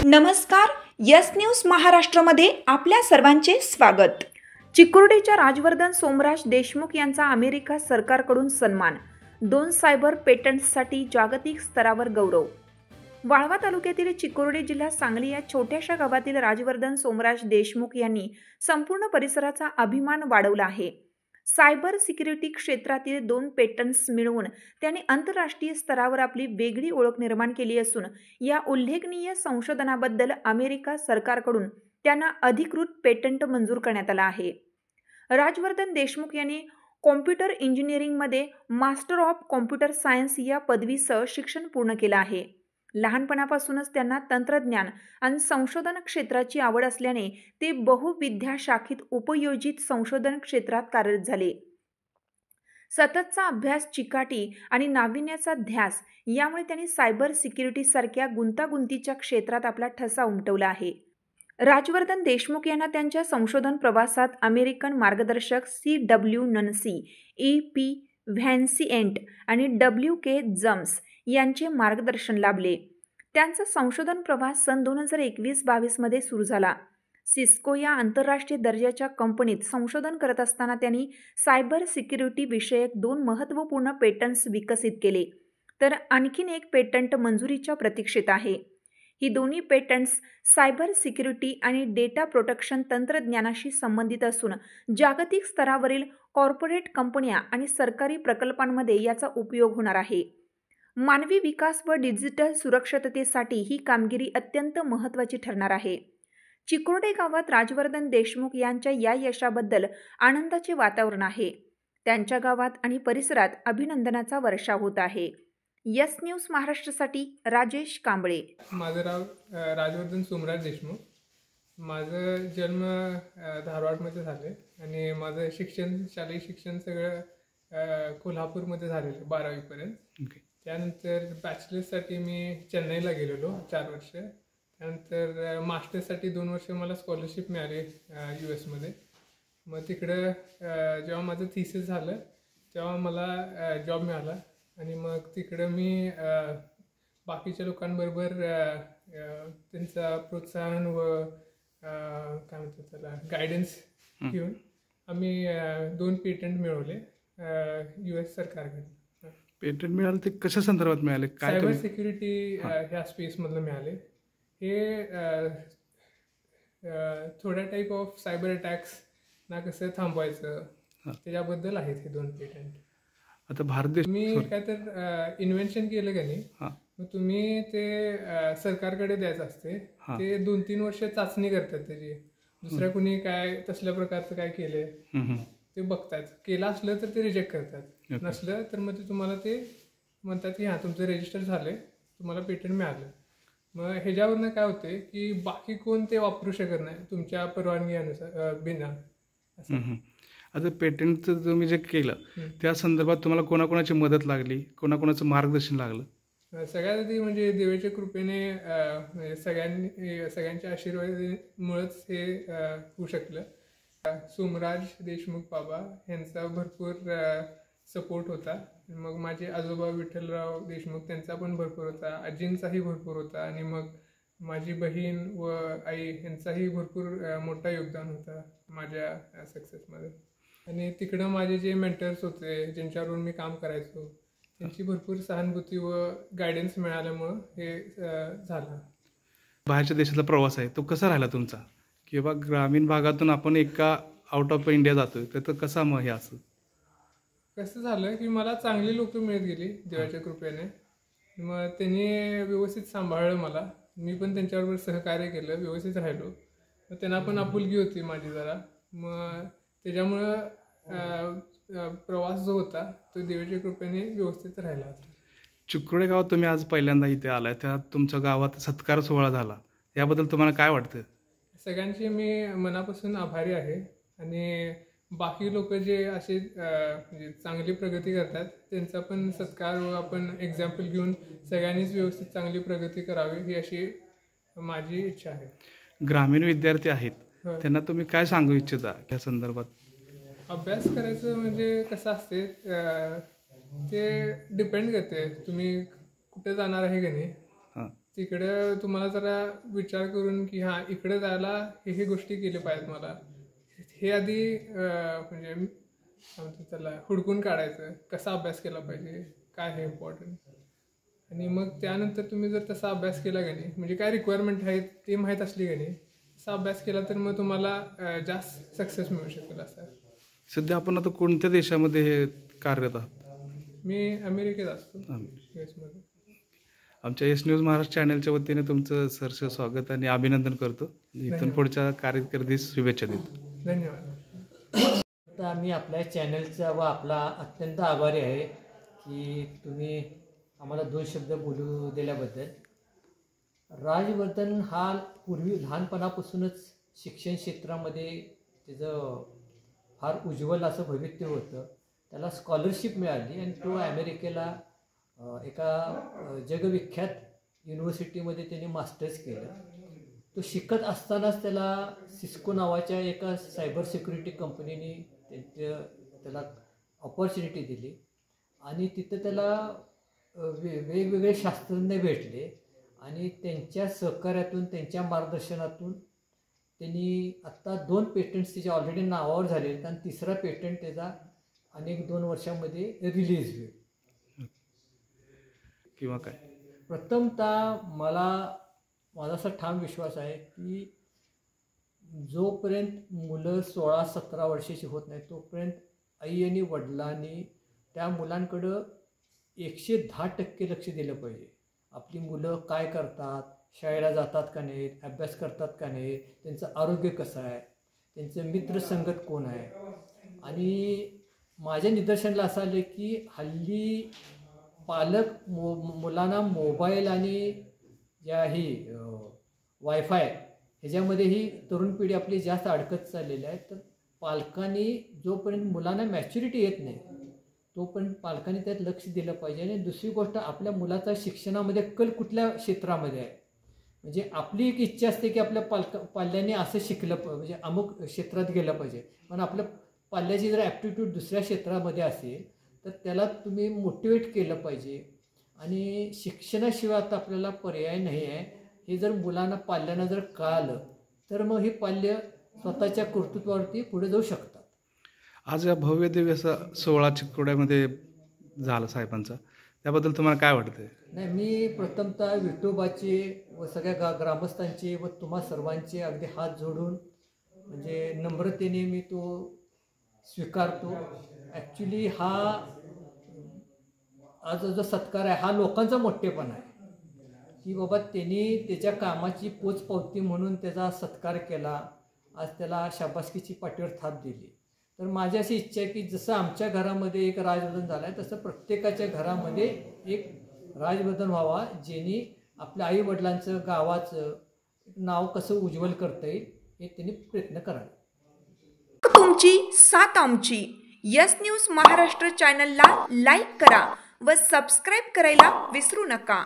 नमस्कार. Yes news महाराष्ट्रामध्ये आपल्या सर्वांचे स्वागत. चिकुर्डीच्या राजवर्धन सोमराज देशमुख यांचा अमेरिका सरकारकडून सन्मान. 2 सायबर पेटंट्ससाठी जागतिक स्तरावर गौरव. वाळवा तालुक्यातील चिकुर्डी जिल्ह्यात सांगली या छोट्याशा गावातील राजवर्धन सोमराज देशमुख यांनी संपूर्ण परिसराचा अभिमान वाढवला आहे. सायबर सिक्युरिटी क्षेत्रातील 2 पेटंट्स मिळवून त्यांनी आंतरराष्ट्रीय स्तरावर आपली वेगळी ओळख निर्माण केली असून या उल्लेखनीय संशोधनाबद्दल अमेरिका सरकारकडून त्यांना अधिकृत पेटंट मंजूर करण्यात आला आहे. राजवर्धन देशमुख यांनी कॉम्प्युटर इंजिनिअरिंगमध्ये मास्टर ऑफ कॉम्प्युटर सायन्स या पदवीसह शिक्षण पूर्ण केलं आहे. लहानपणापासूनच त्यांना तंत्रज्ञान आणि संशोधन क्षेत्राची आवड असल्याने ते बहुविद्याशाखित उपयोजित संशोधन क्षेत्रात कार्यरत झाले. सततचा अभ्यास, चिकाटी आणि नाविन्याचा ध्यास यामुळे त्यांनी सायबर सिक्युरिटीसारख्या गुंतागुंतीच्या क्षेत्रात आपला ठसा उमटवला आहे. राजवर्धन देशमुख यांना त्यांच्या संशोधन प्रवासात अमेरिकन मार्गदर्शक C.W. नन्सी, E.P. व्हॅन्सिएंट आणि W.K. जम्स यांचे मार्गदर्शन लाभले. त्यांचा संशोधन प्रवास सन 2021-22 मध्ये सुरू झाला. सिस्को या आंतरराष्ट्रीय दर्जाच्या कंपनीत संशोधन करत असताना त्यांनी सायबर सिक्युरिटी विषयक 2 महत्त्वपूर्ण पेटंट्स विकसित केले, तर आणखीन एक पेटंट मंजुरीच्या प्रतीक्षेत आहे. ही दोन्ही पेटंट्स सायबर सिक्युरिटी आणि डेटा प्रोटेक्शन तंत्रज्ञानाशी संबंधित असून जागतिक स्तरावरील कॉर्पोरेट कंपन्या आणि सरकारी प्रकल्पांमध्ये याचा उपयोग होणार आहे. मानवी विकास व डिजिटल सुरक्षिततेसाठी ही कामगिरी अत्यंत महत्त्वाची ठरणार आहे. चिकुर्डे गावात राजवर्धन देशमुख यांच्या या यशाबद्दल आनंदाचे वातावरण आहे. त्यांच्या गावात आणि परिसरात अभिनंदनाचा वर्षाव होत आहे. यस न्यूज महाराष्ट्रासाठी राजेश कांबळे. माझं नाव राजवर्धन सोमराज देशमुख. माझं जन्म धारवाडमध्ये झाले आणि माझं शालेय शिक्षण सगळं कोल्हापूरमध्ये झालेलं 12वीपर्यंत. त्यानंतर बॅचलर्ससाठी मी चेन्नईला गेलेलो 4 वर्ष. त्यानंतर मास्टर्ससाठी 2 वर्ष मला स्कॉलरशिप मिळाली US मध्ये. मग तिकडं जेव्हा माझं थिसिस झालं तेव्हा मला जॉब मिळाला आणि मग तिकडं मी बाकीच्या लोकांबरोबर त्यांचा प्रोत्साहन व काय म्हणतात त्याला गायडन्स घेऊन आम्ही 2 पेटंट मिळवले US सरकारकडे. पेटंट मिळालं ते कशा संदर्भात मिळाले? सायबर सिक्युरिटी ह्या स्पेसमधलं मिळाले. हे थोड्या टाईप ऑफ सायबर अटॅक्स ना कसं थांबवायचं त्याच्याबद्दल आहेत हे 2 पेटंट. आता भारत देश मी काय तर इन्व्हेन्शन केलं का नाही, मग तुम्ही ते सरकारकडे द्यायचं असते. ते 2-3 वर्ष चाचणी करतात त्याची. दुसऱ्या कुणी काय तसल्या प्रकारचं काय केलंय ते बघतात. केलं असलं तर ते रिजेक्ट करतात, नसलं तर मग ते तुम्हाला ते म्हणतात की हां तुमचं रजिस्टर झालंय, तुम्हाला पेटंट मिळालं. मग ह्याच्यावरनं काय होते की बाकी कोण ते वापरू शकत नाही तुमच्या परवानगीनुसार बिना असं. आता पेटंटचं तुम्ही जे केलं त्या संदर्भात तुम्हाला कोणाकोणाची मदत लागली, कोणाकोणाचं मार्गदर्शन लागलं? सगळ्यात आधी म्हणजे देवाच्या कृपेने सगळ्यांच्या आशीर्वादामुळेच हे होऊ शकलं. सोमराज देशमुख बाबा यांचा भरपूर सपोर्ट होता. मग माझे आजोबा विठ्ठलराव देशमुख त्यांचा पण भरपूर होता, आजींचाही भरपूर होता आणि मग माझी बहीण व आई यांचाही भरपूर मोठा योगदान होता माझ्या सक्सेसमध्ये. आणि तिकडं माझे जे मेंटर्स होते ज्यांच्यावरून मी काम करायचो त्यांची भरपूर सहानुभूती व गायडन्स मिळाल्यामुळं हे झालं. बाहेरच्या देशाचा प्रवास आहे तो कसा राहिला तुमचा? किंवा ग्रामीण भागातून आपण एका आउट ऑफ इंडिया जातोय तर कसा मग हे असं कसं झालं की मला चांगली लोक मिळत गेली देवाच्या कृपेने. मग त्यांनी व्यवस्थित सांभाळलं मला. मी पण त्यांच्याबरोबर सहकार्य केलं, व्यवस्थित राहिलो. मग त्यांना पण आपुलकी होती माझी जरा. मग त्याच्यामुळं प्रवास जो होता तो देवाच्या कृपेने व्यवस्थित राहिला. चिकुर्डे गावात तुम्ही आज पहिल्यांदा इथे आलाय, त्यात तुमच्या गावात सत्कार सोहळा झाला, याबद्दल तुम्हाला काय वाटतं? सगळ्यांचे मी मनापासून आभारी आहे. आणि बाकी लोक जे असे म्हणजे चांगली प्रगती करतात त्यांचा पण सत्कार व आपण एक्झाम्पल घेऊन सगळ्यांनीच व्यवस्थित चांगली प्रगती करावी ही अशी माझी इच्छा आहे. ग्रामीण विद्यार्थी आहेत त्यांना तुम्ही काय सांगू इच्छिता या संदर्भात? अभ्यास करायचं म्हणजे कसं असते ते डिपेंड करते तुम्ही कुठे जाणार आहे की नाही तिकडं तुम्हाला जरा विचार करून की हां इकडं जायला हे गोष्टी केल्या पाहिजेत मला, हे आधी म्हणजे काय म्हणतात त्याला हुडकून काढायचं, कसा अभ्यास केला पाहिजे, काय हे इम्पॉर्टंट. आणि मग त्यानंतर तुम्ही जर तसा अभ्यास केला का नाही, म्हणजे काय रिक्वायरमेंट आहेत ते माहीत असली का नाही, तसा अभ्यास केला तर मग तुम्हाला जास्त सक्सेस मिळू शकेल. असं सध्या आपण आता कोणत्या देशामध्ये हे कार्यरत आहात? मी अमेरिकेत असतो, यूएसमध्ये. आमच्या एस न्यूज महाराष्ट्र चॅनलच्या वतीने तुमचं सहर्ष स्वागत आणि अभिनंदन करतो. इथून पुढच्या कारकिर्दीस शुभेच्छा देतो. धन्यवाद. तर आम्ही आपल्या चॅनलचा व आपला अत्यंत आभारी आहे की तुम्ही आम्हाला 2 शब्द बोलू दिल्याबद्दल. राजवर्धन हा पूर्वी लहानपणापासूनच शिक्षण क्षेत्रामध्ये त्याचं फार उज्ज्वल असं भविष्य होतं. त्याला स्कॉलरशिप मिळाली आणि तो अमेरिकेला एका जगविख्यात युनिव्हर्सिटीमध्ये त्याने मास्टर्स केलं. तो शिकत असतानाच त्याला सिस्को नावाच्या एका सायबर सिक्युरिटी कंपनीने त्याला ऑपॉर्च्युनिटी दिली आणि तिथं त्याला वेगवेगळे शास्त्रज्ञ भेटले आणि त्यांच्या सहकार्यातून त्यांच्या मार्गदर्शनातून त्यांनी आत्ता 2 पेटंट्स त्याच्या ऑलरेडी नावावर झाले आहेत आणि 3रा पेटंट त्याचा अनेक 2 वर्षामध्ये रिलीज होईल. किंवा काय प्रथमतः माझा असा ठाम विश्वास आहे की जोपर्यंत मुलं 16-17 वर्षाची होत नाही तोपर्यंत आई आणि वडिलांनी त्या मुलांकडं 110% लक्ष दिलं पाहिजे. आपली मुलं काय करतात, शाळेला जातात का नाहीत, अभ्यास करतात का नाहीत, त्यांचं आरोग्य कसं आहे, त्यांचं मित्रसंगत कोण आहे. आणि माझ्या निदर्शनाला असं आलं की हल्ली पालक मुलांना मोबाईल आणि ज्याही वायफाय ह्याच्यामध्येही तरुण पिढी आपली जास्त अडकत चाललेली आहे. तर पालकांनी जोपर्यंत मुलांना मॅच्युरिटी येत नाही तोपर्यंत पालकांनी त्यात लक्ष दिलं पाहिजे. आणि दुसरी गोष्ट, आपल्या मुलाचा शिक्षणामध्ये कल कुठल्या क्षेत्रामध्ये आहे, म्हणजे आपली एक इच्छा असते की आपल्या पाल्याने असं शिकलं म्हणजे अमुक क्षेत्रात गेलं पाहिजे, पण आपल्या पाल्याची जर ॲप्टिट्यूड दुसऱ्या क्षेत्रामध्ये असेल तर त्याला तुम्ही मोटिवेट केलं पाहिजे. आणि शिक्षणाशिवाय आता आपल्याला पर्याय नाही आहे. हे जर मुलांना पाल्यांना जर कळालं तर मग हे पाल्य स्वतःच्या कर्तृत्वावरती पुढे जाऊ शकतात. आज या भव्य दिव्य असा सोहळा चिकोड्यामध्ये झाला साहेबांचा, त्याबद्दल तुम्हाला काय वाटतंय? नाही, मी प्रथमतः विठोबाचे व सगळ्या ग्रामस्थांचे व तुम्हा सर्वांचे अगदी हात जोडून म्हणजे नम्रतेने मी तो स्वीकारतो. ॲक्च्युली हा आज जो सत्कार आहे हा लोकांचा मोठेपणा आहे की बाबा त्यांनी त्याच्या कामाची पोचपावती म्हणून त्याचा सत्कार केला, आज त्याला शाबासकीची पाठीवर थाप दिली. तर माझी अशी इच्छा आहे की जसं आमच्या घरामध्ये एक राजवर्धन झाला आहे तसं प्रत्येकाच्या घरामध्ये एक राजवर्धन व्हावा, ज्यांनी आपल्या आईवडिलांचं गावाचं नाव कसं उज्ज्वल करता येईल हे त्यांनी प्रयत्न करावे. तुमची साथ आमची. यस न्यूज महाराष्ट्र चॅनलला लाईक करा व सबस्क्राईब करायला विसरू नका.